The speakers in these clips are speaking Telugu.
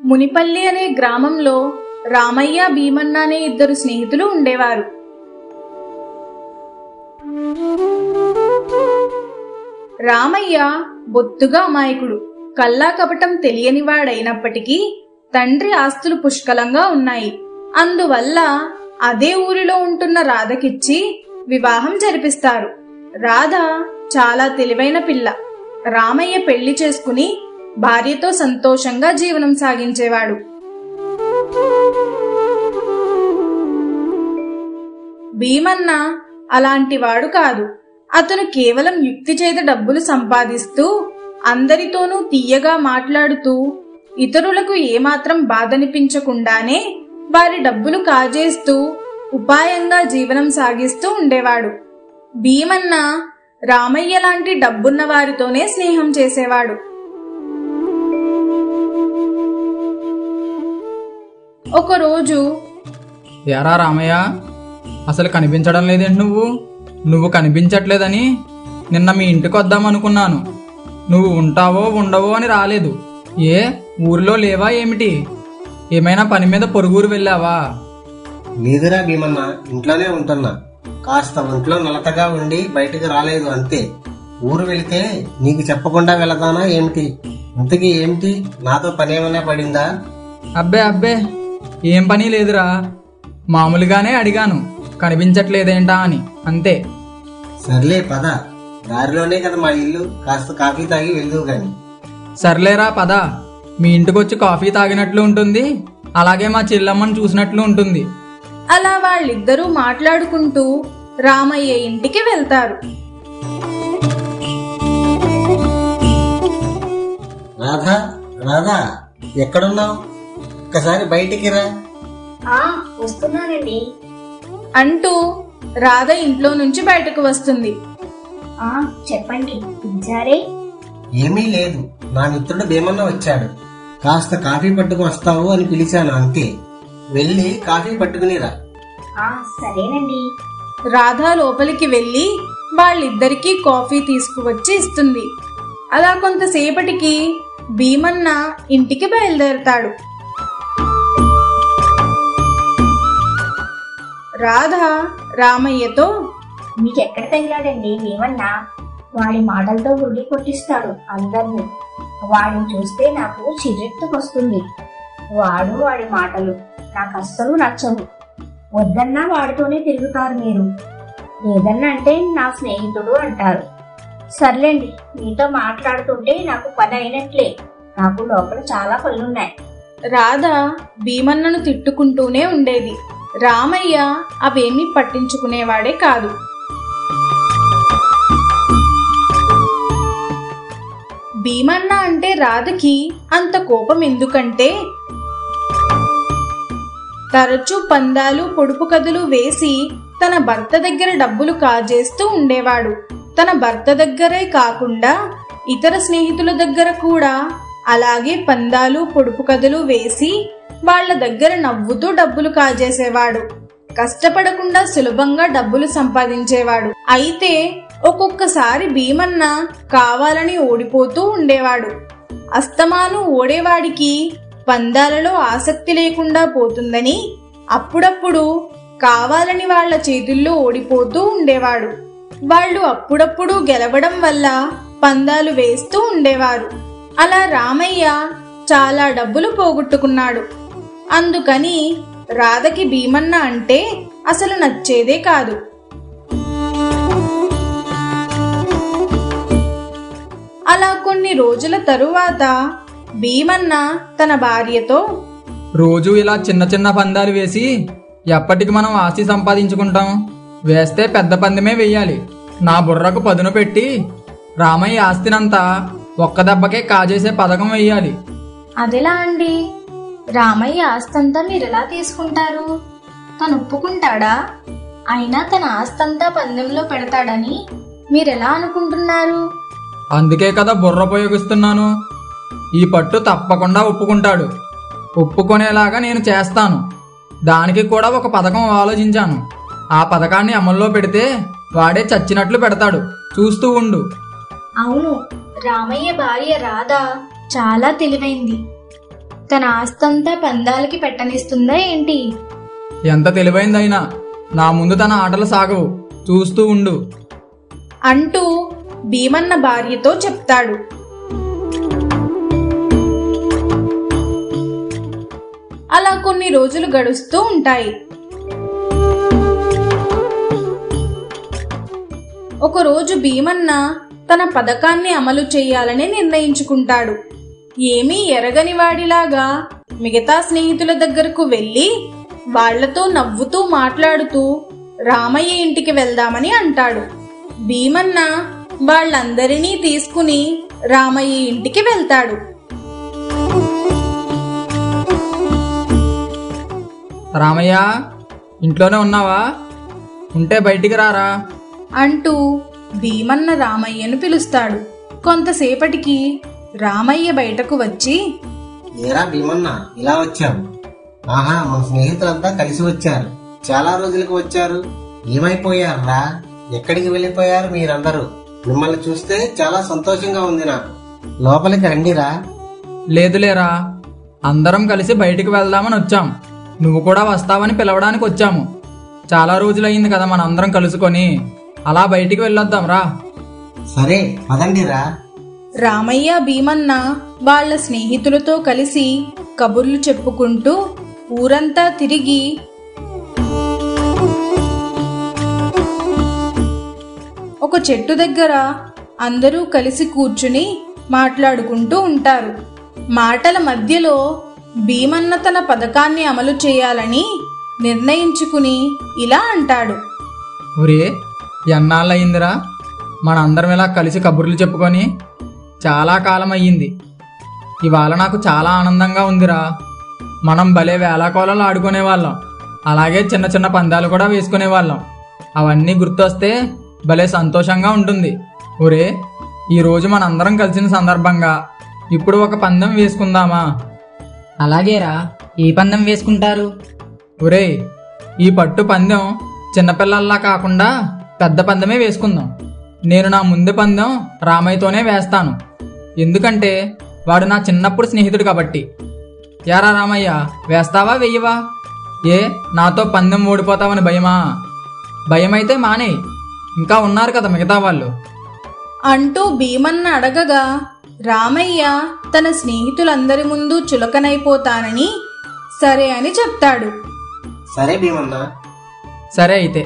మునిపల్లి అనే గ్రామంలో రామయ్య, భీమన్న అనే ఇద్దరు స్నేహితులు ఉండేవారు. రామయ్య బొత్తుగా అమాయకుడు, కల్లా కపటం తెలియనివాడైనప్పటికీ తండ్రి ఆస్తులు పుష్కలంగా ఉన్నాయి. అందువల్ల అదే ఊరిలో ఉంటున్న రాధకిచ్చి వివాహం జరిపిస్తారు. రాధ చాలా తెలివైన పిల్ల. రామయ్య పెళ్లి చేసుకుని భార్యతో సంతోషంగా జీవనం సాగించేవాడు. భీమన్న అలాంటివాడు కాదు. అతను కేవలం యుక్తి చేత డబ్బులు సంపాదిస్తూ, అందరితోనూ తీయగా మాట్లాడుతూ, ఇతరులకు ఏమాత్రం బాధనిపించకుండానే వారి డబ్బులు కాజేస్తూ ఉపాయంగా జీవనం సాగిస్తూ ఉండేవాడు. భీమన్న రామయ్య లాంటి డబ్బున్న వారితోనే స్నేహం చేసేవాడు. ఒకరోజు, యారా రామయ్య, అసలు కనిపించడం లేదేంటి? నువ్వు కనిపించట్లేదని నిన్న మీ ఇంటికి వద్దామనుకున్నాను. నువ్వు ఉంటావో ఉండవో అని రాలేదు. ఏ ఊర్లో లేవా ఏమిటి? ఏమైనా పని మీద పొరుగురు వెళ్ళావా? లేదురా భీమన్న, ఇంట్లోనే ఉంటున్నా. కాస్త ఒంట్లో నలతగా ఉండి బయటకు రాలేదు అంతే. ఊరు వెళితే నీకు చెప్పకుండా వెళదానా ఏమిటి? ఇంతకీ ఏమిటి, నాతో పని ఏమైనా పడిందా? అబ్బే ఏం పని లేదురా. మామూలుగానే అడిగాను కనిపించట్లేదేంటా అని, అంతే. సర్లే పద, దారిలోనే కదా మా ఇల్లు. కాస్త కాఫీ తాగి వెళ్దువు గాని. సర్లేరా పద. మీ ఇంటికొచ్చి కాఫీ తాగినట్లు ఉంటుంది, అలాగే మా చెల్లమ్మని చూసినట్లు ఉంటుంది. అలా వాళ్ళిద్దరూ మాట్లాడుకుంటూ రామయ్య ఇంటికి వెళ్తారు. రాధా, రాధా, ఎక్కడున్నావు? ఒక్కసారి బయటికి రా. వస్తున్నానండి అంటూ రాధ ఇంట్లో నుంచి బయటకు వస్తుంది. చెప్పండి, పిలిచారే? ఏమీ లేదు, నా మిత్రుడు భీమన్న వచ్చాడు. కాస్త కాఫీ పట్టుకు వస్తావు అని పిలిచాను అంతే. వెళ్ళి కాఫీ పట్టుకునిరా. సరేనండి. రాధ లోపలికి వెళ్లి వాళ్ళిద్దరికీ కాఫీ తీసుకువచ్చి ఇస్తుంది. అలా కొంతసేపటికి భీమన్న ఇంటికి బయలుదేరతాడు. రాధ రామయ్యతో, మీకెక్కడ తగిలాడండి భీమన్నా? వాడి మాటలతో గుడి కొట్టిస్తాడు అందరినీ. వాడిని చూస్తే నాకు చిరెత్తుకొస్తుంది. వాడి మాటలు నాకు అస్సలు నచ్చవు. వద్దన్నా వాడితోనే తిరుగుతారు మీరు. ఏదన్నా అంటే నా స్నేహితుడు అంటారు. సర్లేండి, మీతో మాట్లాడుతుంటే నాకు పని అయినట్లే. నాకు లోపల చాలా పనులున్నాయి. రాధ భీమన్నను తిట్టుకుంటూనే ఉండేది. రామయ్య అవేమీ పట్టించుకునేవాడే కాదు. భీమన్న అంటే రాధకి అంత కోపం ఎందుకంటే, తరచూ పందాలు, పొడుపు కథలు వేసి తన భర్త దగ్గర డబ్బులు కాజేస్తూ ఉండేవాడు. తన భర్త దగ్గరే కాకుండా ఇతర స్నేహితుల దగ్గర కూడా అలాగే పందాలు, పొడుపు కథలు వేసి వాళ్ల దగ్గర నవ్వుతూ డబ్బులు కాజేసేవాడు. కష్టపడకుండా సులభంగా డబ్బులు సంపాదించేవాడు. అయితే ఒక్కొక్కసారి భీమన్న కావాలని ఓడిపోతూ ఉండేవాడు. అస్తమాను ఓడేవాడికి పందాలలో ఆసక్తి లేకుండా పోతుందని అప్పుడప్పుడు కావాలని వాళ్ల చేతుల్లో ఓడిపోతూ ఉండేవాడు. వాళ్ళు అప్పుడప్పుడు గెలవడం వల్ల పందాలు వేస్తూ ఉండేవారు. అలా రామయ్య చాలా డబ్బులు పోగొట్టుకున్నాడు. అందుకని రాధకి భీమన్న అంటే అసలు నచ్చేదే కాదు. అలా కొన్ని రోజుల తరువాత భీమన్న తన భార్యతో, రోజు ఇలా చిన్న చిన్న పందాలు వేసి ఎప్పటికి మనం ఆస్తి సంపాదించుకుంటాం? వేస్తే పెద్ద పందెమే వెయ్యాలి. నా బుర్రకు పదును పెట్టి రామయ్య ఆస్తినంతా ఒక్క దెబ్బకే కాజేసే పథకం వెయ్యాలి. అదెలా అండి? రామయ్య ఆస్తంతా మీరెలా తీసుకుంటారు? తను ఒప్పుకుంటాడా? అయినా తన ఆస్తంతా పందెంలో పెడతాడని మీరెలా అనుకుంటున్నారు? అందుకే కదా బుర్ర ఉపయోగిస్తున్నాను. ఈ పట్టు తప్పకుండా ఒప్పుకుంటాడు. ఒప్పుకునేలాగా నేను చేస్తాను. దానికి కూడా ఒక పథకం ఆలోచించాను. ఆ పథకాన్ని అమల్లో పెడితే వాడే చచ్చినట్లు పెడతాడు. చూస్తూ ఉండు. అవును, రామయ్య భార్య రాధ చాలా తెలివైంది. తన ఆస్తంతా పందాలకి పెట్టనిస్తుందా ఏంటి? ఎంత తెలివైందైనా నా ముందు తన ఆటలు సాగవు, చూస్తూ ఉండు అంటూ భీమన్న భార్యతో చెప్తాడు. అలా కొన్ని రోజులు గడుస్తూ ఉంటాయి. ఒకరోజు భీమన్న తన పథకాన్ని అమలు చేయాలని నిర్ణయించుకుంటాడు. ఏమీ ఎరగని వాడిలాగా మిగతా స్నేహితుల దగ్గరకు వెళ్ళి వాళ్లతో నవ్వుతూ మాట్లాడుతూ రామయ్య ఇంటికి వెళ్దామని అంటాడు. భీమన్న వాళ్ళందరినీ తీసుకుని రామయ్య ఇంటికి వెళ్తాడు. రామయ్య, ఇంట్లోనే ఉన్నావా? ఉంటే బయటికి రారా అంటూ భీమన్న రామయ్యను పిలుస్తాడు. కొంతసేపటికి రామయ్య బయటకు వచ్చి, ఏరా భీమన్న, ఇలా వచ్చావు? ఆహా, మన స్నేహితులంతా కలిసి వచ్చారు. చాలా రోజులకు వచ్చారు. ఏమైపోయారా? ఎక్కడికి వెళ్ళిపోయారు మీరందరూ? మిమ్మల్ని చూస్తే చాలా సంతోషంగా ఉంది నాకు. లోపలికి రండిరా. లేదులేరా, అందరం కలిసి బయటికి వెళ్దామని వచ్చాం. నువ్వు కూడా వస్తావని పిలవడానికి వచ్చాము. చాలా రోజులయ్యింది కదా మన అందరం కలుసుకొని. అలా బయటికి వెళ్ళొద్దాం రా. సరే పదండిరా. రామయ్య భీమన్న వాళ్ళ స్నేహితులతో కలిసి కబుర్లు చెప్పుకుంటూ ఊరంతా తిరిగి ఒక చెట్టు దగ్గర అందరూ కలిసి కూర్చుని మాట్లాడుకుంటూ ఉంటారు. మాటల మధ్యలో భీమన్న తన పథకాన్ని అమలు చేయాలని నిర్ణయించుకుని ఇలా అంటాడు. ఒరే, ఎన్నాళ్ళయిందిరా మనందరం ఇలా కలిసి కబుర్లు చెప్పుకొని? చాలా కాలం అయ్యింది. ఇవాళ నాకు చాలా ఆనందంగా ఉందిరా. మనం భలే వేళాకోళాలు ఆడుకునేవాళ్ళం. అలాగే చిన్న చిన్న పందాలు కూడా వేసుకునేవాళ్ళం. అవన్నీ గుర్తొస్తే భలే సంతోషంగా ఉంటుంది. ఒరే, ఈరోజు మనందరం కలిసిన సందర్భంగా ఇప్పుడు ఒక పందెం వేసుకుందామా? అలాగేరా, ఏ పందెం వేసుకుంటారు? ఒరే, ఈ పట్టు పందెం చిన్నపిల్లల్లా కాకుండా పెద్ద పందెమే వేసుకుందాం. నేను నా ముందు పందెం రామయ్యతోనే వేస్తాను. ఎందుకంటే వాడు నా చిన్నప్పుడు స్నేహితుడు కాబట్టి. యారా రామయ్య, వేస్తావా వెయ్యవా? ఏ, నాతో పందెం ఓడిపోతావని భయమా? భయమైతే మానేయ్, ఇంకా ఉన్నారు కదా మిగతా వాళ్ళు అంటూ భీమన్న అడగగా రామయ్య తన స్నేహితులందరి ముందు చులకనైపోతానని సరే అని చెప్తాడు. సరే భీమన్న. సరే అయితే.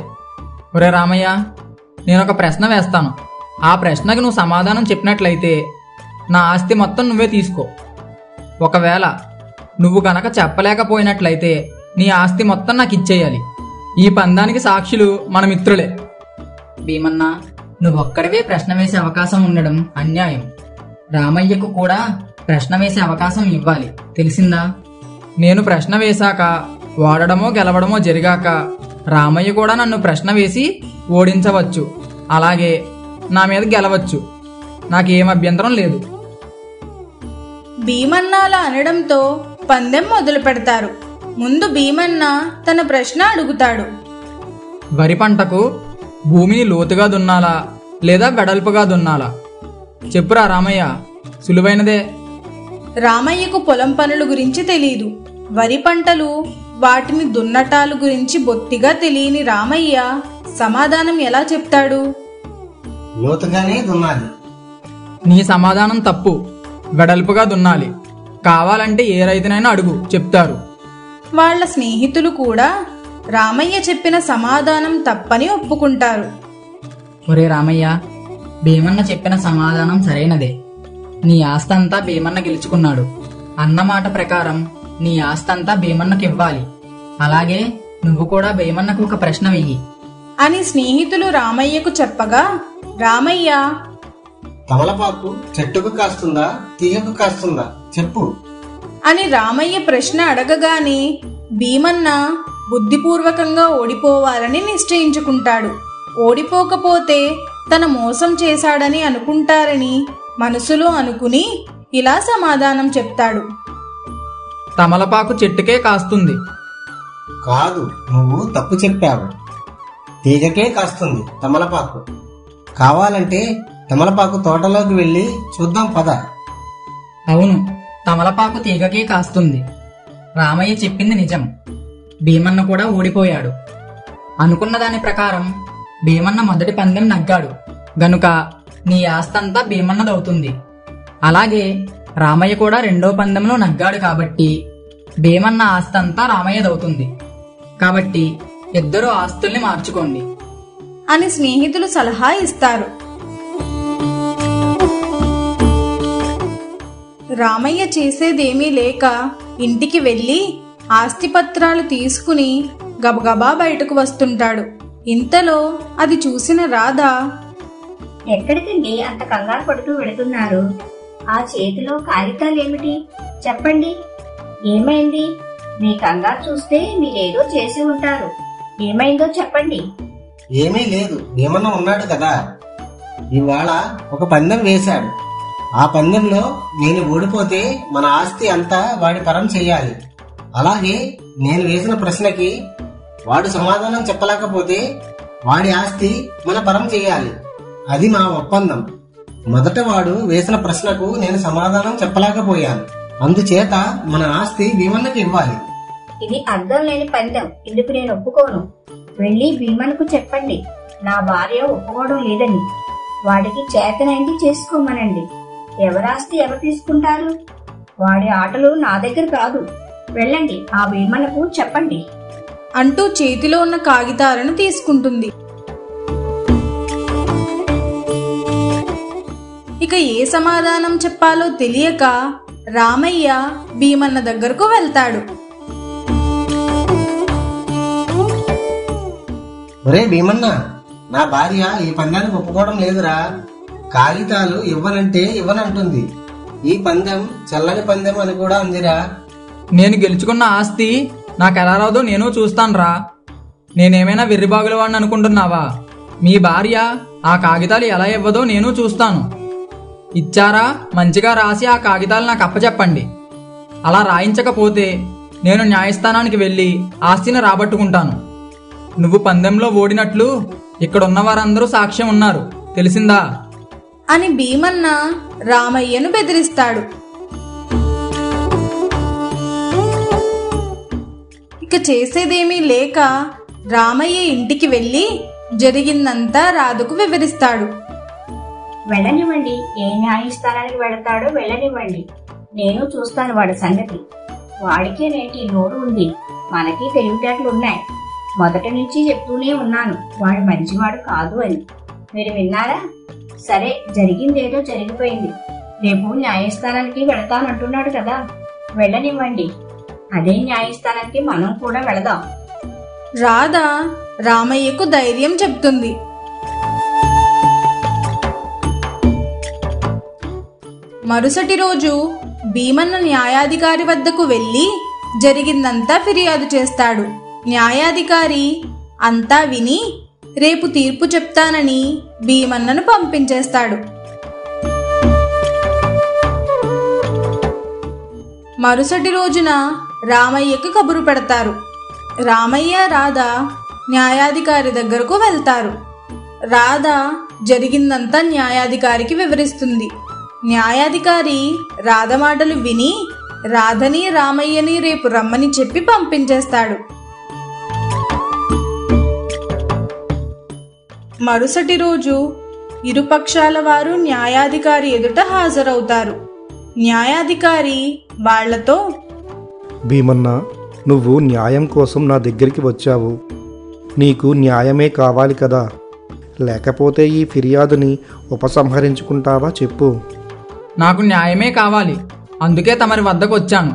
ఒరే రామయ్య, నేను ఒక ప్రశ్న వేస్తాను. ఆ ప్రశ్నకు నువ్వు సమాధానం చెప్పినట్లయితే నా ఆస్తి మొత్తం నువ్వే తీసుకో. ఒకవేళ నువ్వు గనక చెప్పలేకపోయినట్లయితే నీ ఆస్తి మొత్తం నాకు ఇచ్చేయాలి. ఈ పందానికి సాక్షులు మన మిత్రులే. భీమన్న, నువ్వొక్కడివే ప్రశ్న వేసే అవకాశం ఉండడం అన్యాయం. రామయ్యకు కూడా ప్రశ్న వేసే అవకాశం ఇవ్వాలి, తెలిసిందా? నేను ప్రశ్న వేశాక ఓడడమో గెలవడమో జరిగాక రామయ్య కూడా నన్ను ప్రశ్న వేసి ఓడించవచ్చు. అలాగే నా మీద గెలవచ్చు. నాకేం అభ్యంతరం లేదు. భీమన్న అలా అనడంతో పందెం మొదలు పెడతారు. ముందు భీమన్న తన ప్రశ్న అడుగుతాడు. వరి పంటకు భూమిని లోతుగా దున్నాలా లేదా వెడల్పుగా దున్నాలా? చెప్పురా రామయ్య, సులువైనదే. రామయ్యకు పొలం పనుల గురించి తెలీదు. వరి పంటలు వాటిని దున్నటాలు గురించి బొత్తిగా తెలియని రామయ్య సమాధానం ఎలా చెప్తాడు? లోతుగానే దున్నాలి. నీ సమాధానం తప్పు. వెడల్పుగా దున్నాలి. కావాలంటే ఏ రైతునైనా అడుగు, చెప్తారు. వాళ్ళ స్నేహితులు కూడా రామయ్య చెప్పిన సమాధానం తప్పని ఒప్పుకుంటారు. ఒరే రామయ్య, భీమన్న చెప్పిన సమాధానం సరైనదే. నీ ఆస్తంతా భీమన్న గెలుచుకున్నాడు. అన్నమాట ప్రకారం నీ ఆస్తంతా భీమన్నకి ఇవ్వాలి. అలాగే నువ్వు కూడా భీమన్నకు ఒక ప్రశ్న వెయ్యి అని స్నేహితులు రామయ్యకు చెప్పగా రామయ్య, తమలపాకు చెట్టుకు కాస్తుందా తీగకు కాస్తుందా చెప్పు అని రామయ్య ప్రశ్న అడగగానే భీమన్న బుద్ధిపూర్వకంగా ఓడిపోవాలని నిశ్చయించుకుంటాడు. ఓడిపోకపోతే తన మోసం చేశాడని అనుకుంటారని మనసులో అనుకుని ఇలా సమాధానం చెప్తాడు. తమలపాకు చెట్టుకే కాస్తుంది. కాదు, నువ్వు తప్పు చెప్పావు. తీగకే కాస్తుంది తమలపాకు. కావాలంటే తమలపాకు తోటలోకి వెళ్ళి చూద్దాం పద. అవును, తమలపాకు తీగకే కాస్తుంది. రామయ్య చెప్పింది నిజం. భీమన్న కూడా ఓడిపోయాడు. అనుకున్న దాని ప్రకారం భీమన్న మొదటి పందెం నగ్గాడు గనుక నీ ఆస్తంతా భీమన్నదవుతుంది. అలాగే రామయ్య కూడా రెండో పందెంలో నగ్గాడు కాబట్టి భీమన్న ఆస్తంతా రామయ్యదవుతుంది. కాబట్టి ఇద్దరు ఆస్తుల్ని మార్చుకోండి అని స్నేహితులు సలహా ఇస్తారు. రామయ్య చేసేదేమీ లేక ఇంటికి వెళ్ళి ఆస్తిపత్రాలు తీసుకుని గబగబా బయటకు వస్తుంటాడు. ఇంతలో అది చూసిన రాధ, ఎక్కడికండి అంత కంగారు పడుతూ వెళుతున్నారు? ఆ చేతిలో కాగితాలేమిటి? చెప్పండి, ఏమైంది? మీ కంగారు చూస్తే మీరేదో చేసి ఉంటారు. ఏమైందో చెప్పండి. ఏమీ లేదు, భీమన్న ఉన్నాడు కదా, ఇవాళ ఒక పందెం వేశాడు. ఆ పందెంలో నేను ఓడిపోతే మన ఆస్తి అంతా వాడి పరం చెయ్యాలి. అలాగే నేను వేసిన ప్రశ్నకి వాడు సమాధానం చెప్పలేకపోతే వాడి ఆస్తి మన పరం చెయ్యాలి. అది మా ఒప్పందం. మొదట వాడు వేసిన ప్రశ్నకు నేను సమాధానం చెప్పలేకపోయాను, అందుచేత మన ఆస్తి భీమన్నకి ఇవ్వాలి. ఇది అర్థం లేని పందెం. ఇందుకు నేను ఒప్పుకోను. వెళ్ళి భీమన్కు చెప్పండి, నా భార్య ఒప్పుకోవడం లేదని. వాడికి చేతనైంది చేసుకోమనండి. ఎవరాస్తి ఎవరు తీసుకుంటారు? వాడి ఆటలు నా దగ్గర కాదు. వెళ్ళండి, ఆ భీమన్నకు చెప్పండి అంటూ చేతిలో ఉన్న కాగితాలను తీసుకుంటుంది. ఇక ఏ సమాధానం చెప్పాలో తెలియక రామయ్య భీమన్న దగ్గరకు వెళ్తాడు. ఒరే భీమన్న, నా భార్య ఈ పందానికి ఒప్పుకోవడం లేదురా. కాగితాలు ఇవ్వనంటే ఇవ్వనంటుంది. ఈ పందెం చల్లని పందెం అని కూడా అందిరా. నేను గెలుచుకున్న ఆస్తి నాకెలా రాదో నేను చూస్తానురా. నేనేమైనా వెర్రిబాగుల వాడిని అనుకుంటున్నావా? మీ భార్య ఆ కాగితాలు ఎలా ఇవ్వదో నేను చూస్తాను. ఇచ్చారా మంచిగా రాసి ఆ కాగితాలు నాకు అప్పచెప్పండి. అలా రాయించకపోతే నేను న్యాయస్థానానికి వెళ్ళి ఆస్తిని రాబట్టుకుంటాను. నువ్వు పందెంలో ఓడినట్లు ఇక్కడున్న వారందరూ సాక్ష్యం ఉన్నారు, తెలిసిందా? అని భీమన్న రామయ్యను బెదిరిస్తాడు. ఇక చేసేదేమీ లేక రామయ్య ఇంటికి వెళ్ళి జరిగిందంతా రాధకు వివరిస్తాడు. వెళ్ళనివ్వండి, ఏ న్యాయస్థానానికి వెళతాడో వెళ్ళనివ్వండి. నేను చూస్తాను వాడి సంగతి. వాడికే నేటి నోరు ఉంది, మనకి తెలివితేటలు ఉన్నాయి. మొదటి నుంచి చెప్తూనే ఉన్నాను వాడు మంచివాడు కాదు అని. మీరు విన్నారా? సరే, జరిగిందేదో జరిగిపోయింది. రేపు న్యాయస్థానానికి వెళతానంటున్నాడు కదా, వెళ్ళనివ్వండి. అదే న్యాయస్థానానికి మనం కూడా వెళదాం. రాధ రామయ్యకు ధైర్యం చెప్తుంది. మరుసటి రోజు భీమన్న న్యాయాధికారి వద్దకు వెళ్ళి జరిగిందంతా ఫిర్యాదు చేస్తాడు. న్యాయాధికారి అంతా విని రేపు తీర్పు చెప్తానని భీమన్నను పంపించేస్తాడు. మరుసటి రోజున రామయ్యకు కబురు పెడతారు. రామయ్య రాధ న్యాయాధికారి దగ్గరకు వెళ్తారు. రాధ జరిగిందంతా న్యాయాధికారికి వివరిస్తుంది. న్యాయాధికారి రాధ మాటలు విని రాధని రామయ్యని రేపు రమ్మని చెప్పి పంపించేస్తాడు. మరుసటి రోజు ఇరుపక్షాల వారు న్యాయాధికారి ఎదుట హాజరవుతారు. న్యాయాధికారి వాళ్లతో, భీమన్న, నువ్వు న్యాయం కోసం నా దగ్గరికి వచ్చావు. నీకు న్యాయమే కావాలి కదా, లేకపోతే ఈ ఫిర్యాదుని ఉపసంహరించుకుంటావా చెప్పు. నాకు న్యాయమే కావాలి, అందుకే తమరి వద్దకు వచ్చాను.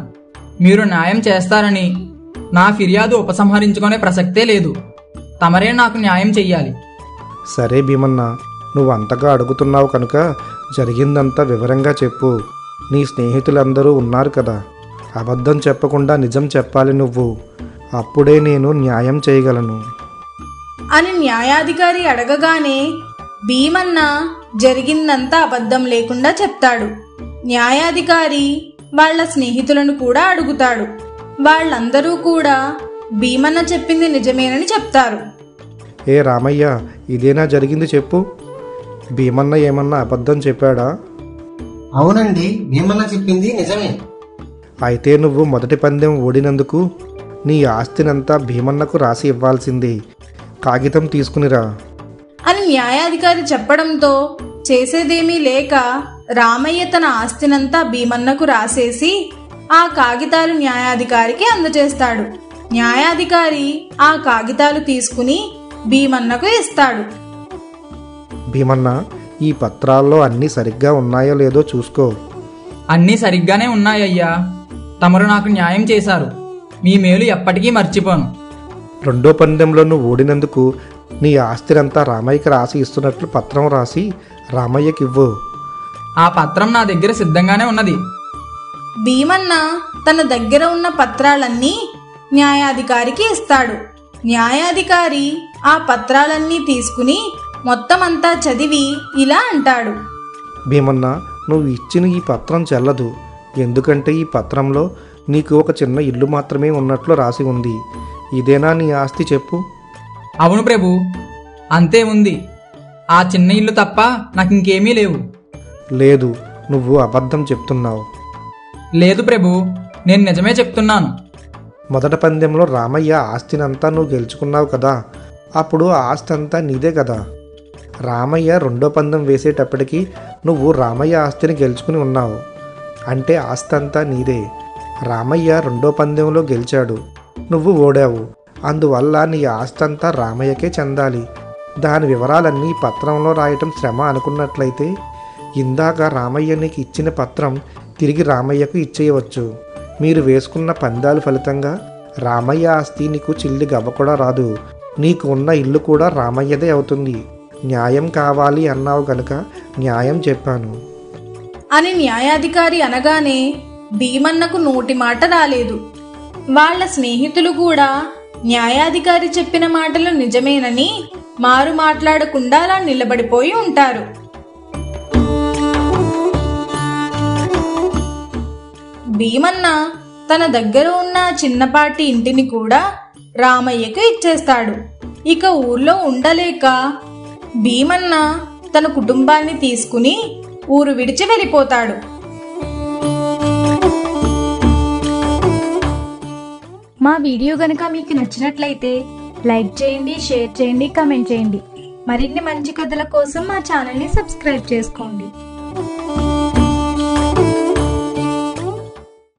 మీరు న్యాయం చేస్తారని నా ఫిర్యాదు ఉపసంహరించుకునే ప్రసక్తే లేదు. తమరే నాకు న్యాయం చెయ్యాలి. సరే భీమన్న, నువ్వు అంతగా అడుగుతున్నావు కనుక జరిగిందంతా వివరంగా చెప్పు. నీ స్నేహితులందరూ ఉన్నారు కదా, అబద్ధం చెప్పకుండా నిజం చెప్పాలి నువ్వు. అప్పుడే నేను న్యాయం చేయగలను అని న్యాయాధికారి అడగగానే భీమన్న జరిగిందంతా అబద్ధం లేకుండా చెప్తాడు. న్యాయాధికారి వాళ్ళ స్నేహితులను కూడా అడుగుతాడు. వాళ్ళందరూ కూడా భీమన్న చెప్పింది నిజమేనని చెప్తారు. ఏ రామయ్య, ఇదేనా జరిగింది చెప్పు. భీమన్న ఏమన్నా అబద్ధం చెప్పాడా? అవునండి, భీమన్న చెప్పింది నిజమే. అయితే నువ్వు మొదటి పందెం ఓడినందుకు నీ ఆస్తినంతా భీమన్నకు రాసి ఇవ్వాల్సిందే. కాగితం తీసుకునిరా. అని న్యాయాధికారి చెప్పడంతో చేసేదేమీ లేక రామయ్య తన ఆస్తినంతా భీమన్నకు రాసేసి ఆ కాగితాలు న్యాయాధికారికి అందజేస్తాడు. న్యాయాధికారి ఆ కాగితాలు తీసుకుని భీమన్నకు ఇస్తాడు. భీమన్న, ఈ పత్రాల్లో అన్నీ సరిగ్గా ఉన్నాయో లేదో చూసుకో. అన్నీ సరిగ్గానే ఉన్నాయ్యా. తమరు నాకు న్యాయం చేశారు. మీ మేలు ఎప్పటికీ మర్చిపోను. రెండో పందెంలో నువ్వు ఓడినందుకు నీ ఆస్తినంతా రామయ్యకి రాసి ఇస్తున్నట్లు పత్రం రాసి రామయ్యకి ఇవ్వు. ఆ పత్రం నా దగ్గర సిద్ధంగానే ఉన్నది. భీమన్న తన దగ్గర ఉన్న పత్రాలన్నీ న్యాయాధికారికి ఇస్తాడు. న్యాయాధికారి ఆ పత్రాలన్నీ తీసుకుని మొత్తం అంతా చదివి ఇలా అంటాడు. భీమన్న, నువ్వు ఇచ్చిన ఈ పత్రం చెల్లదు. ఎందుకంటే ఈ పత్రంలో నీకు ఒక చిన్న ఇల్లు మాత్రమే ఉన్నట్లు రాసి ఉంది. ఇదేనా నీ ఆస్తి చెప్పు? అవును ప్రభు, అంతే ఉంది. ఆ చిన్న ఇల్లు తప్ప నాకు ఇంకేమీ లేవు. లేదు, నువ్వు అబద్ధం చెప్తున్నావు. లేదు ప్రభు, నేను నిజమే చెప్తున్నాను. మొదటి పందెంలో రామయ్య ఆస్తినంతా నువ్వు గెలుచుకున్నావు కదా, అప్పుడు ఆ ఆస్తి అంతా నీదే కదా. రామయ్య రెండో పందెం వేసేటప్పటికి నువ్వు రామయ్య ఆస్తిని గెలుచుకుని ఉన్నావు. అంటే ఆస్తి అంతా నీదే. రామయ్య రెండో పందెంలో గెలిచాడు, నువ్వు ఓడావు. అందువల్ల నీ ఆస్తి అంతా రామయ్యకే చెందాలి. దాని వివరాలన్నీ పత్రంలో రాయటం శ్రమ అనుకున్నట్లయితే ఇందాక రామయ్య నీకు ఇచ్చిన పత్రం తిరిగి రామయ్యకు ఇచ్చేయవచ్చు. మీరు వేసుకున్న పందాల ఫలితంగా రామయ్య ఆస్తి నీకు చిల్లి గవ్వ కూడా రాదు. నీకు ఉన్న ఇల్లు కూడా రామయ్యదే అవుతుంది. న్యాయం కావాలి అన్నావు గనుక న్యాయం చెప్పాను అని న్యాయాధికారి అనగానే భీమన్నకు నోటి మాట రాలేదు. వాళ్ళ స్నేహితులు కూడా న్యాయాధికారి చెప్పిన మాటలు నిజమేనని మారు మాట్లాడకుండా అలా నిలబడిపోయి ఉంటారు. భీమన్న తన దగ్గర ఉన్న చిన్నపాటి ఇంటిని కూడా రామయ్యకు ఇచ్చేస్తాడు. ఇక ఊర్లో ఉండలేక భీమన్న తన కుటుంబాన్ని తీసుకుని ఊరు విడిచి వెళ్ళిపోతాడు. మా వీడియో గనుక మీకు నచ్చినట్లయితే లైక్ చేయండి, షేర్ చేయండి, కామెంట్ చేయండి. మరిన్ని మంచి కథల కోసం మా ఛానల్ని సబ్స్క్రైబ్ చేసుకోండి.